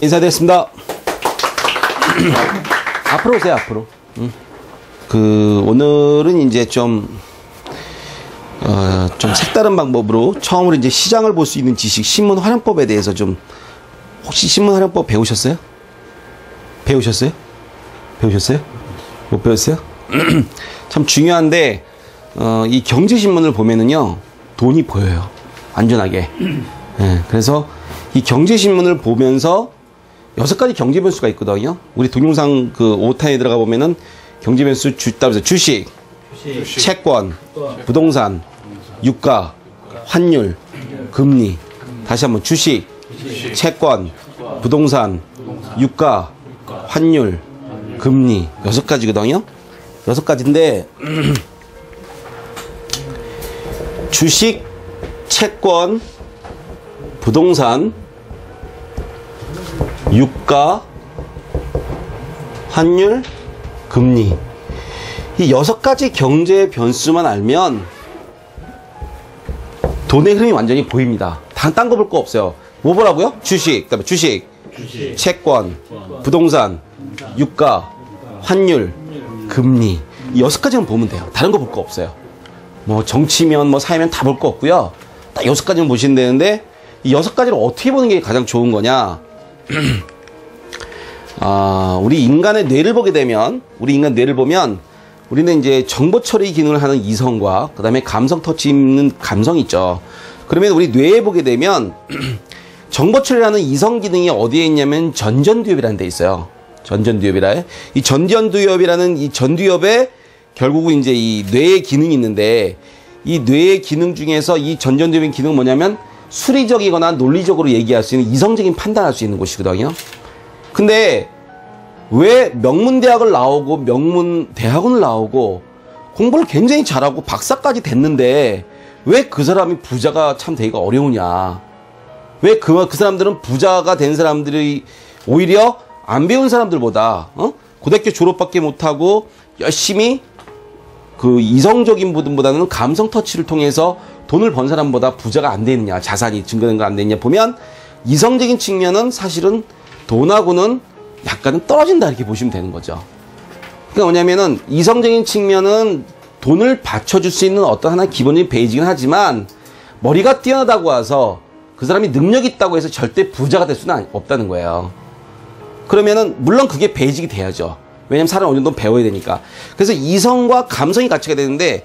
인사드렸습니다. 앞으로 오세요, 앞으로. 오늘은 이제 좀 색다른 방법으로 처음으로 이제 시장을 볼 수 있는 지식, 신문 활용법에 대해서 좀, 혹시 신문 활용법 배우셨어요? 배우셨어요? 못 배웠어요? 참 중요한데, 이 경제신문을 보면은요, 돈이 보여요. 안전하게. 네, 그래서 이 경제신문을 보면서 6가지 경제 변수가 있거든요. 우리 동영상 그 오타에 들어가 보면은 경제 변수 따라서 주식, 채권, 부동산, 유가, 환율, 금리. 다시 한번 주식, 채권, 부동산, 유가, 환율, 금리. 6가지거든요. 6가지인데 주식, 채권, 부동산, 유가, 환율, 금리. 이 6가지 경제 변수만 알면 돈의 흐름이 완전히 보입니다. 딴 거 볼 거 없어요. 뭐 보라고요? 주식, 그다음에 주식, 채권, 부동산, 유가, 환율, 금리. 이 6가지만 보면 돼요. 다른 거 볼 거 없어요. 뭐 정치면 뭐 사회면 다 볼 거 없고요. 딱 6가지만 보시면 되는데 이 6가지를 어떻게 보는 게 가장 좋은 거냐? 우리 인간의 뇌를 보게 되면, 우리 인간 뇌를 보면 우리는 이제 정보 처리 기능을 하는 이성과 그 다음에 감성 터치 있는 감성이 있죠. 그러면 우리 뇌에 보게 되면 정보 처리하는 이성 기능이 어디에 있냐면 전전두엽이라는 데 있어요. 전전두엽이라. 이 전전두엽이라는 이 전두엽에 결국은 이제 이 뇌의 기능이 있는데, 이 뇌의 기능 중에서 이 전전두엽의 기능은 뭐냐면 수리적이거나 논리적으로 얘기할 수 있는 이성적인 판단할 수 있는 곳이거든요. 근데 왜 명문대학을 나오고 명문대학원을 나오고 공부를 굉장히 잘하고 박사까지 됐는데 왜 그 사람이 부자가 참 되기가 어려우냐? 왜 그 사람들은 부자가 된 사람들이 오히려 안 배운 사람들보다 고등학교 졸업밖에 못하고 열심히 그 이성적인 부분보다는 감성 터치를 통해서 돈을 번 사람보다 부자가 안 되느냐, 자산이 증가된 거 안 되느냐 보면 이성적인 측면은 사실은 돈하고는 약간은 떨어진다 이렇게 보시면 되는 거죠. 그러니까 뭐냐면은 이성적인 측면은 돈을 받쳐줄 수 있는 어떤 하나의 기본적인 베이직은 하지만 머리가 뛰어나다고 해서 그 사람이 능력이 있다고 해서 절대 부자가 될 수는 없다는 거예요. 그러면은 물론 그게 베이직이 돼야죠. 왜냐면 사람은 어느 정도 배워야 되니까. 그래서 이성과 감성이 같이 가야 되는데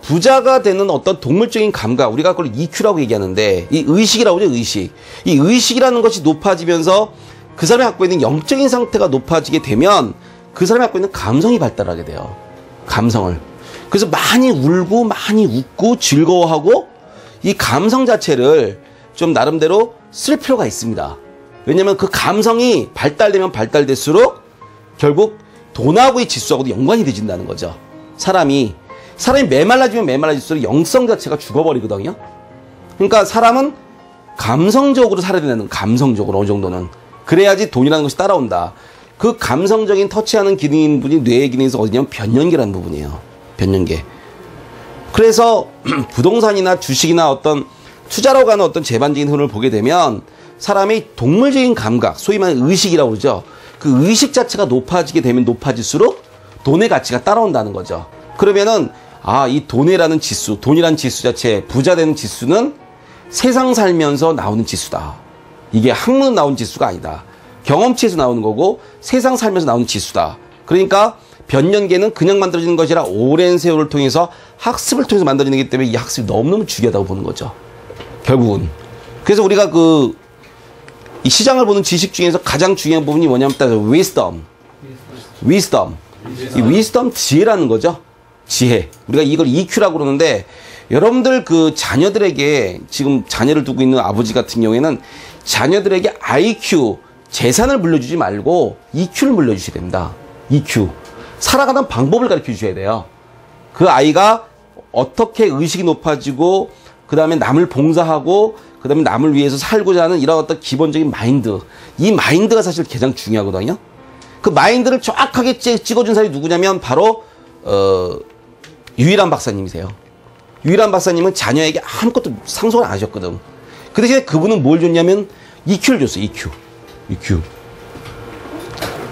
부자가 되는 어떤 동물적인 감각, 우리가 그걸 EQ라고 얘기하는데, 이 의식이라고 하죠, 의식. 이 의식이라는 것이 높아지면서 그 사람이 갖고 있는 영적인 상태가 높아지게 되면 그 사람이 갖고 있는 감성이 발달하게 돼요. 감성을. 그래서 많이 울고 많이 웃고 즐거워하고 이 감성 자체를 좀 나름대로 쓸 필요가 있습니다. 왜냐면 그 감성이 발달되면 발달될수록 결국 돈하고의 지수하고도 연관이 되진다는 거죠. 사람이 메말라지면 메말라질수록 영성 자체가 죽어버리거든요. 그러니까 사람은 감성적으로 살아야 된다는, 감성적으로 어느 정도는. 그래야지 돈이라는 것이 따라온다. 그 감성적인 터치하는 기능인 분이 뇌의 기능에서 어디냐면 변연계라는 부분이에요. 변연계. 그래서 부동산이나 주식이나 어떤 투자로 가는 어떤 재반적인 흐름을 보게 되면 사람의 동물적인 감각, 소위 말하는 의식이라고 그러죠. 그 의식 자체가 높아지게 되면 높아질수록 돈의 가치가 따라온다는 거죠. 그러면은 이 돈이라는 지수, 돈이라는 지수 자체, 부자 되는 지수는 세상 살면서 나오는 지수다. 이게 학문으로 나온 지수가 아니다. 경험치에서 나오는 거고 세상 살면서 나오는 지수다. 그러니까 변연계는 그냥 만들어지는 것이 아니라 오랜 세월을 통해서 학습을 통해서 만들어지는 거기 때문에 이 학습이 너무너무 중요하다고 보는 거죠. 결국은. 그래서 우리가 이 시장을 보는 지식 중에서 가장 중요한 부분이 뭐냐면 wisdom. 이 wisdom 지혜라는 거죠. 지혜. 우리가 이걸 EQ라고 그러는데, 여러분들 그 자녀들에게, 지금 자녀를 두고 있는 아버지 같은 경우에는 자녀들에게 IQ, 재산을 물려주지 말고 EQ를 물려주셔야 됩니다. EQ. 살아가는 방법을 가르쳐 주셔야 돼요. 그 아이가 어떻게 의식이 높아지고, 그 다음에 남을 봉사하고, 그 다음에 남을 위해서 살고자 하는 이런 어떤 기본적인 마인드. 이 마인드가 사실 가장 중요하거든요. 그 마인드를 정확하게 찍어준 사람이 누구냐면 바로, 유일한 박사님이세요. 유일한 박사님은 자녀에게 아무것도 상속을 안 하셨거든. 그 대신에 그분은 뭘 줬냐면 EQ를 줬어요. EQ. EQ.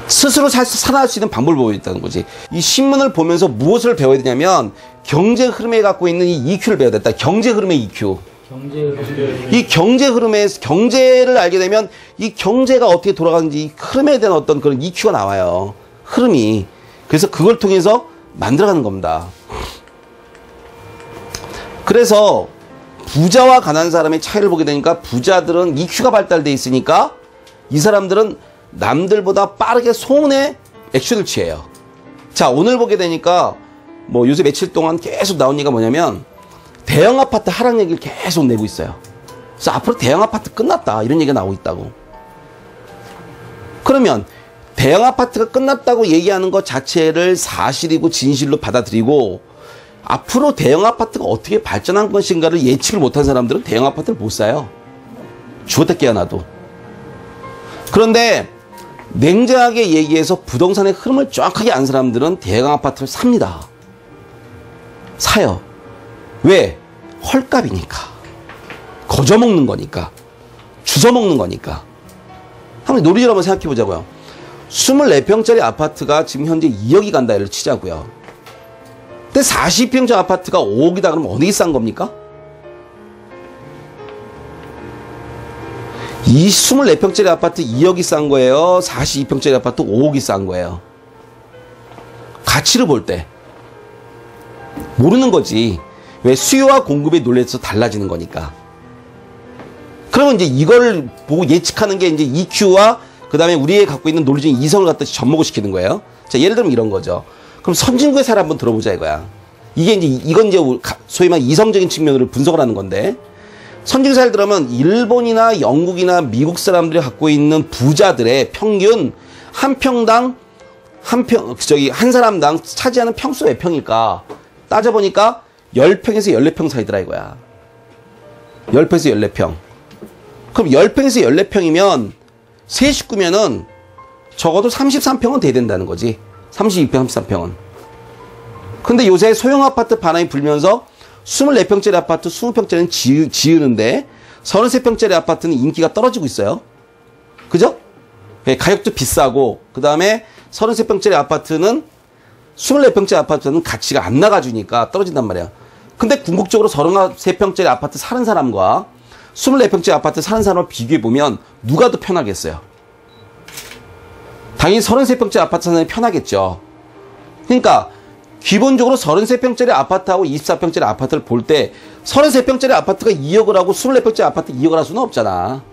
스스로 살아날 수 있는 방법을 보여줬다는 거지. 이 신문을 보면서 무엇을 배워야 되냐면 경제 흐름에 갖고 있는 이 EQ를 배워야 된다. 경제 흐름의 EQ. 이 경제 흐름에 경제를 알게 되면 이 경제가 어떻게 돌아가는지 이 흐름에 대한 어떤 그런 EQ가 나와요. 흐름이. 그래서 그걸 통해서 만들어가는 겁니다. 그래서 부자와 가난한 사람의 차이를 보게 되니까 부자들은 EQ가 발달돼 있으니까 이 사람들은 남들보다 빠르게 소문에 액션을 취해요. 자, 오늘 보게 되니까 뭐 요새 며칠 동안 계속 나온 얘기가 뭐냐면 대형 아파트 하락 얘기를 계속 내고 있어요. 그래서 앞으로 대형 아파트 끝났다 이런 얘기가 나오고 있다고. 그러면 대형 아파트가 끝났다고 얘기하는 것 자체를 사실이고 진실로 받아들이고 앞으로 대형 아파트가 어떻게 발전한 것인가를 예측을 못한 사람들은 대형 아파트를 못 사요. 죽었다 깨어나도. 그런데 냉정하게 얘기해서 부동산의 흐름을 정확하게 아는 사람들은 대형 아파트를 삽니다. 사요. 왜? 헐값이니까. 거저먹는 거니까. 주워먹는 거니까. 한번 논리적으로 한번 생각해 보자고요. 24평짜리 아파트가 지금 현재 2억이 간다 이를 치자고요. 근데 40평짜리 아파트가 5억이다 그러면 어디 싼 겁니까? 이 24평짜리 아파트 2억이 싼 거예요? 42평짜리 아파트 5억이 싼 거예요? 가치를 볼 때. 모르는 거지. 왜? 수요와 공급의 논리에서 달라지는 거니까. 그러면 이제 이걸 보고 예측하는 게 이제 EQ와 그 다음에 우리의 갖고 있는 논리적인 이성을 갖다 접목을 시키는 거예요. 자, 예를 들면 이런 거죠. 그럼 선진국의 사례 한번 들어보자 이거야. 이건 이제 소위 말해 이성적인 측면으로 분석을 하는 건데, 선진국 사례를 들으면 일본이나 영국이나 미국 사람들이 갖고 있는 부자들의 평균 한 평당 한 사람당 차지하는 평수 몇 평일까? 따져보니까 10평에서 14평 사이더라 이거야. 10평에서 14평. 그럼 10평에서 14평이면 세 식구면은 적어도 33평은 돼야 된다는 거지. 32평, 33평은. 근데 요새 소형 아파트 바람이 불면서 24평짜리 아파트, 20평짜리는 지으는데 33평짜리 아파트는 인기가 떨어지고 있어요. 그죠? 가격도 비싸고, 그 다음에 33평짜리 아파트는 24평짜리 아파트는 가치가 안 나가주니까 떨어진단 말이야. 근데 궁극적으로 33평짜리 아파트 사는 사람과 24평짜리 아파트 사는 사람을 비교해보면 누가 더 편하겠어요? 당연히 33평짜리 아파트 사는 사람이 편하겠죠. 그러니까 기본적으로 33평짜리 아파트하고 24평짜리 아파트를 볼 때 33평짜리 아파트가 2억을 하고 24평짜리 아파트 2억을 할 수는 없잖아.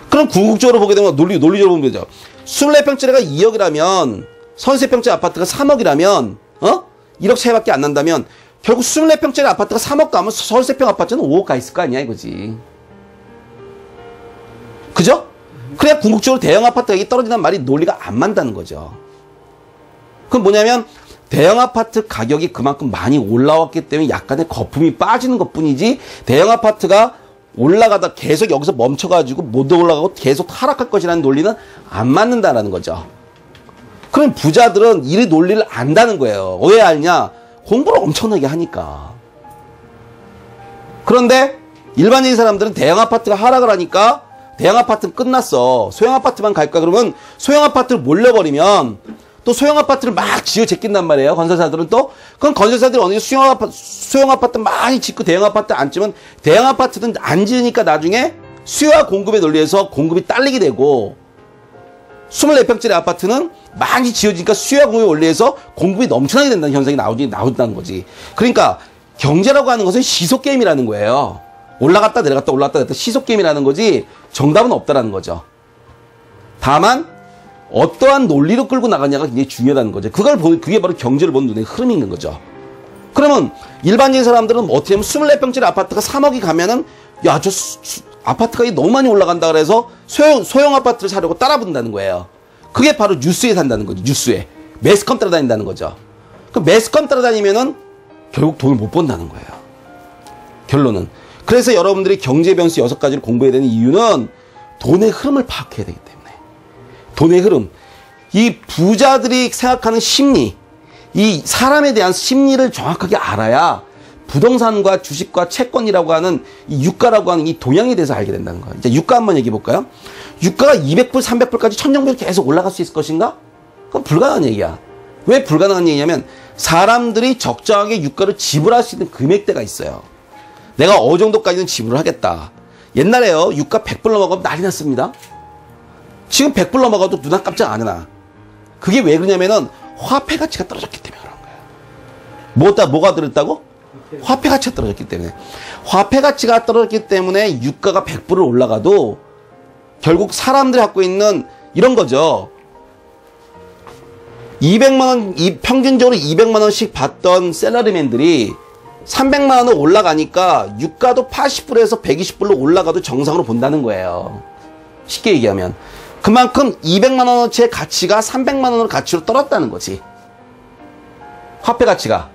그럼 궁극적으로 보게 되면 논리적으로 보면 되죠. 24평짜리가 2억이라면 33평짜리 아파트가 3억이라면 1억 차이밖에 안 난다면 결국 24평짜리 아파트가 3억 가면 33평 아파트는 5억 가 있을 거 아니야 이거지. 그죠? 그래야 궁극적으로 대형 아파트 가격이 떨어진다는 말이 논리가 안 맞다는 거죠. 그럼 뭐냐면 대형 아파트 가격이 그만큼 많이 올라왔기 때문에 약간의 거품이 빠지는 것뿐이지 대형 아파트가 올라가다 계속 여기서 멈춰가지고 못 올라가고 계속 하락할 것이라는 논리는 안 맞는다라는 거죠. 그럼 부자들은 이 논리를 안다는 거예요. 왜 알냐? 공부를 엄청나게 하니까. 그런데 일반적인 사람들은 대형 아파트가 하락을 하니까 대형 아파트는 끝났어. 소형 아파트만 갈까? 그러면 소형 아파트를 몰려버리면 또 소형 아파트를 막 지어 제낀단 말이에요. 건설사들은 또. 그럼 건설사들이 어느 정도 소형 아파트 많이 짓고 대형 아파트 안 지면 대형 아파트는 안 지으니까 나중에 수요와 공급의 논리에서 공급이 딸리게 되고 24평짜리 아파트는 많이 지어지니까 수요와 공급의 원리에서 공급이 넘쳐나게 된다는 현상이 나온다는 거지. 그러니까 경제라고 하는 것은 시속게임이라는 거예요. 올라갔다 내려갔다 올라갔다 내려갔다 시속게임이라는 거지 정답은 없다라는 거죠. 다만 어떠한 논리로 끌고 나가냐가 굉장히 중요하다는 거죠. 그게 바로 경제를 보는 눈의 흐름이 있는 거죠. 그러면 일반적인 사람들은 어떻게 하면 24평짜리 아파트가 3억이 가면은 야, 저 아파트 가격이 너무 많이 올라간다 그래서 소형 아파트를 사려고 따라붙는다는 거예요. 그게 바로 뉴스에 산다는 거죠. 뉴스에. 매스컴 따라다닌다는 거죠. 그 매스컴 따라다니면은 결국 돈을 못 번다는 거예요. 결론은. 그래서 여러분들이 경제 변수 6가지를 공부해야 되는 이유는 돈의 흐름을 파악해야 되기 때문에. 돈의 흐름. 이 부자들이 생각하는 심리, 이 사람에 대한 심리를 정확하게 알아야 부동산과 주식과 채권이라고 하는 이 유가라고 하는 이 동향에 대해서 알게 된다는 거예요. 이제 유가 한번 얘기해 볼까요? 유가가 200불, 300불까지 천정부에 계속 올라갈 수 있을 것인가? 그건 불가능한 얘기야. 왜 불가능한 얘기냐면 사람들이 적정하게 유가를 지불할 수 있는 금액대가 있어요. 내가 어느 정도까지는 지불을 하겠다. 옛날에요. 유가 100불 넘어가면 난리 났습니다. 지금 100불 넘어가도 눈 깜짝 안 해나. 그게 왜 그러냐면은 화폐 가치가 떨어졌기 때문에 그런 거야. 뭐가 들었다고? 화폐 가치가 떨어졌기 때문에. 화폐 가치가 떨어졌기 때문에 유가가 100불을 올라가도 결국 사람들이 갖고 있는 이런 거죠. 200만원, 평균적으로 200만원씩 받던 셀러리맨들이 300만원을 올라가니까 유가도 80불에서 120불로 올라가도 정상으로 본다는 거예요. 쉽게 얘기하면. 그만큼 200만원어치의 가치가 300만원의 가치로 떨어졌다는 거지. 화폐 가치가.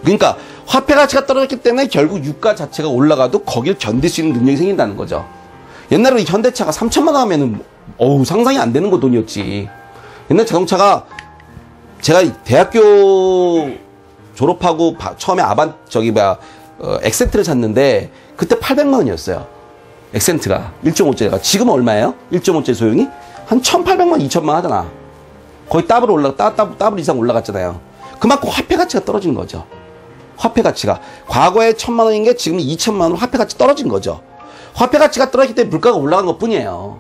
그러니까 화폐 가치가 떨어졌기 때문에 결국 유가 자체가 올라가도 거기를 견딜 수 있는 능력이 생긴다는 거죠. 옛날에 현대차가 3천만 원 하면은 상상이 안 되는 거 돈이었지. 옛날 자동차가 제가 대학교 졸업하고 처음에 엑센트를 샀는데 그때 800만 원이었어요. 엑센트가 1.5짜리가. 지금 얼마예요? 1.5짜리 소형이? 한 1,800만, 2천만 하잖아. 거의 더블 이상 올라갔잖아요. 그만큼 화폐 가치가 떨어진 거죠. 화폐 가치가. 과거에 1,000만 원인 게 지금 2천만 원으로 화폐 가치 떨어진 거죠. 화폐 가치가 떨어졌기 때문에 물가가 올라간 것 뿐이에요.